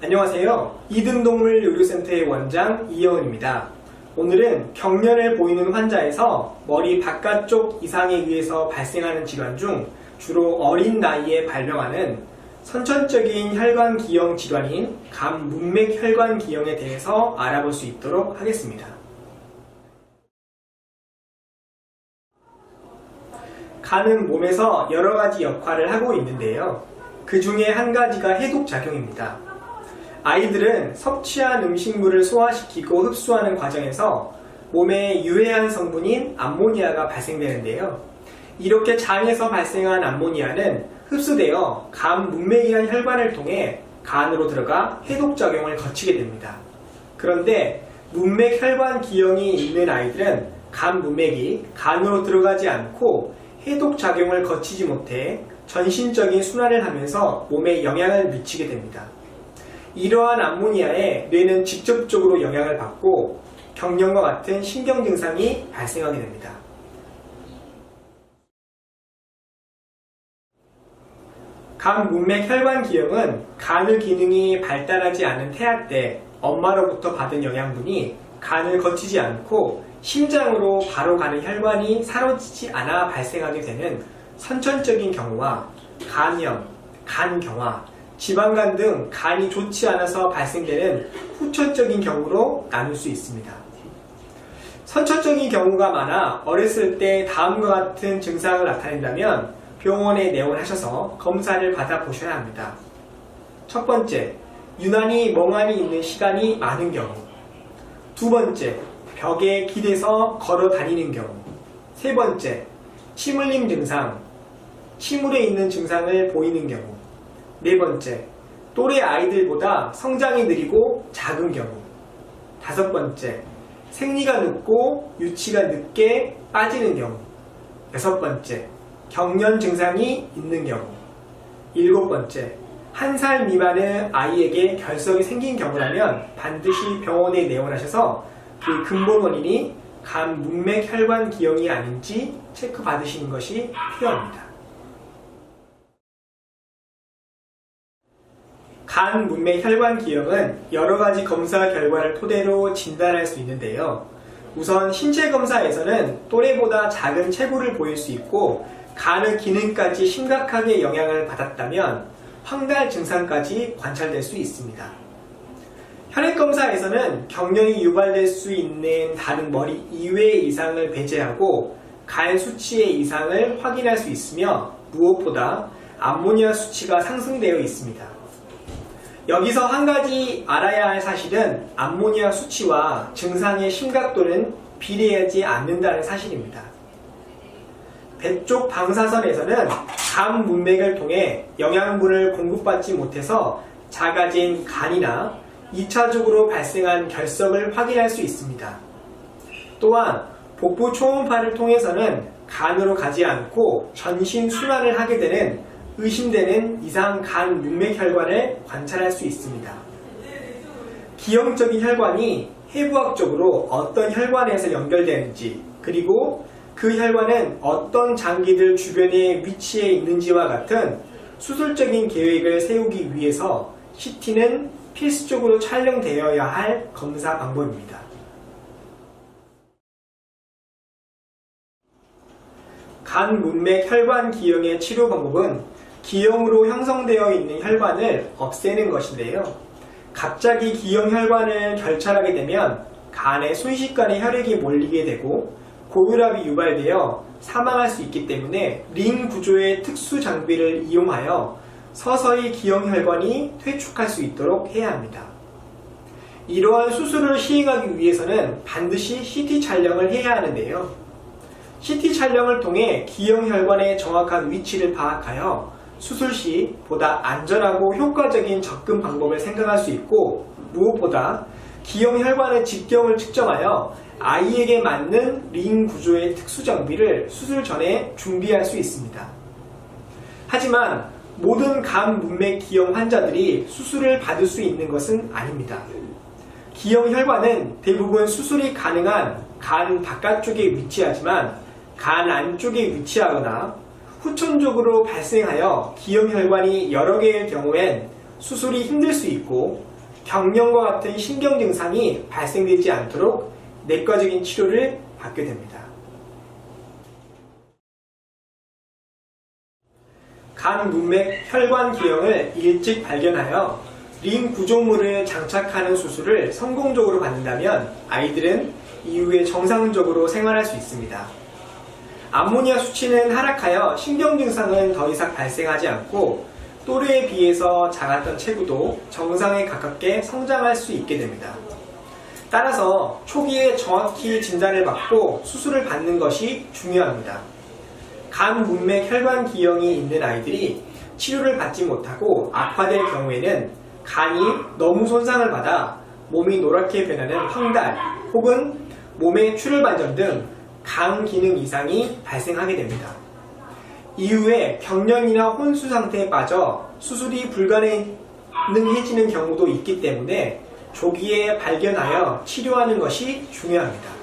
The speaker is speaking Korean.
안녕하세요. 이등동물 의료센터의 원장 이영은입니다. 오늘은 경련을 보이는 환자에서 머리 바깥쪽 이상에 의해서 발생하는 질환 중 주로 어린 나이에 발병하는 선천적인 혈관기형 질환인 간문맥혈관기형에 대해서 알아볼 수 있도록 하겠습니다. 간은 몸에서 여러 가지 역할을 하고 있는데요. 그 중에 한 가지가 해독작용입니다. 아이들은 섭취한 음식물을 소화시키고 흡수하는 과정에서 몸에 유해한 성분인 암모니아가 발생되는데요. 이렇게 장에서 발생한 암모니아는 흡수되어 간 문맥이란 혈관을 통해 간으로 들어가 해독작용을 거치게 됩니다. 그런데 문맥혈관 기형이 있는 아이들은 간 문맥이 간으로 들어가지 않고 해독작용을 거치지 못해 전신적인 순환을 하면서 몸에 영향을 미치게 됩니다. 이러한 암모니아에 뇌는 직접적으로 영향을 받고 경련과 같은 신경 증상이 발생하게 됩니다. 간 문맥 혈관 기형은 간의 기능이 발달하지 않은 태아 때 엄마로부터 받은 영양분이 간을 거치지 않고 심장으로 바로 가는 혈관이 사로지지 않아 발생하게 되는 선천적인 경우와 간염, 간경화, 지방간 등 간이 좋지 않아서 발생되는 후천적인 경우로 나눌 수 있습니다. 선천적인 경우가 많아 어렸을 때 다음과 같은 증상을 나타낸다면 병원에 내원하셔서 검사를 받아보셔야 합니다. 첫 번째, 유난히 멍하니 있는 시간이 많은 경우. 두 번째, 벽에 기대서 걸어 다니는 경우. 세 번째, 침 흘림 증상, 침울해 있는 증상을 보이는 경우. 네 번째, 또래 아이들보다 성장이 느리고 작은 경우. 다섯 번째, 생리가 늦고 유치가 늦게 빠지는 경우. 여섯 번째, 경련 증상이 있는 경우. 일곱 번째, 1살 미만의 아이에게 결석이 생긴 경우라면 반드시 병원에 내원하셔서 그 근본 원인이 간 문맥 혈관 기형이 아닌지 체크 받으시는 것이 필요합니다. 간 문맥 혈관 기형은 여러 가지 검사 결과를 토대로 진단할 수 있는데요. 우선 신체 검사에서는 또래보다 작은 체구를 보일 수 있고 간의 기능까지 심각하게 영향을 받았다면 황달 증상까지 관찰될 수 있습니다. 혈액 검사에서는 경련이 유발될 수 있는 다른 머리 이외의 이상을 배제하고 간 수치의 이상을 확인할 수 있으며 무엇보다 암모니아 수치가 상승되어 있습니다. 여기서 한 가지 알아야 할 사실은 암모니아 수치와 증상의 심각도는 비례하지 않는다는 사실입니다. 배 쪽 방사선에서는 간 문맥을 통해 영양분을 공급받지 못해서 작아진 간이나 2차적으로 발생한 결석을 확인할 수 있습니다. 또한 복부 초음파를 통해서는 간으로 가지 않고 전신 순환을 하게 되는 의심되는 이상 간 문맥혈관을 관찰할 수 있습니다. 기형적인 혈관이 해부학적으로 어떤 혈관에서 연결되는지 그리고 그 혈관은 어떤 장기들 주변에 위치해 있는지와 같은 수술적인 계획을 세우기 위해서 CT는 필수적으로 촬영되어야 할 검사 방법입니다. 간 문맥 혈관 기형의 치료 방법은 기형으로 형성되어 있는 혈관을 없애는 것인데요. 갑자기 기형 혈관을 결찰하게 되면 간에 순식간에 혈액이 몰리게 되고 고혈압이 유발되어 사망할 수 있기 때문에 링 구조의 특수 장비를 이용하여 서서히 기형 혈관이 퇴축할 수 있도록 해야 합니다. 이러한 수술을 시행하기 위해서는 반드시 CT 촬영을 해야 하는데요. CT 촬영을 통해 기형 혈관의 정확한 위치를 파악하여 수술 시 보다 안전하고 효과적인 접근 방법을 생각할 수 있고 무엇보다 기형 혈관의 직경을 측정하여 아이에게 맞는 링 구조의 특수 장비를 수술 전에 준비할 수 있습니다. 하지만 모든 간 문맥 기형 환자들이 수술을 받을 수 있는 것은 아닙니다. 기형 혈관은 대부분 수술이 가능한 간 바깥쪽에 위치하지만 간 안쪽에 위치하거나 후천적으로 발생하여 기형 혈관이 여러 개일 경우엔 수술이 힘들 수 있고 경련과 같은 신경 증상이 발생되지 않도록 내과적인 치료를 받게 됩니다. 간 문맥 혈관 기형을 일찍 발견하여 링 구조물을 장착하는 수술을 성공적으로 받는다면 아이들은 이후에 정상적으로 생활할 수 있습니다. 암모니아 수치는 하락하여 신경 증상은 더 이상 발생하지 않고 또래에 비해서 작았던 체구도 정상에 가깝게 성장할 수 있게 됩니다. 따라서 초기에 정확히 진단을 받고 수술을 받는 것이 중요합니다. 간 문맥 혈관 기형이 있는 아이들이 치료를 받지 못하고 악화될 경우에는 간이 너무 손상을 받아 몸이 노랗게 변하는 황달 혹은 몸의 출혈 반점 등 간 기능 이상이 발생하게 됩니다. 이후에 경련이나 혼수 상태에 빠져 수술이 불가능해지는 경우도 있기 때문에 조기에 발견하여 치료하는 것이 중요합니다.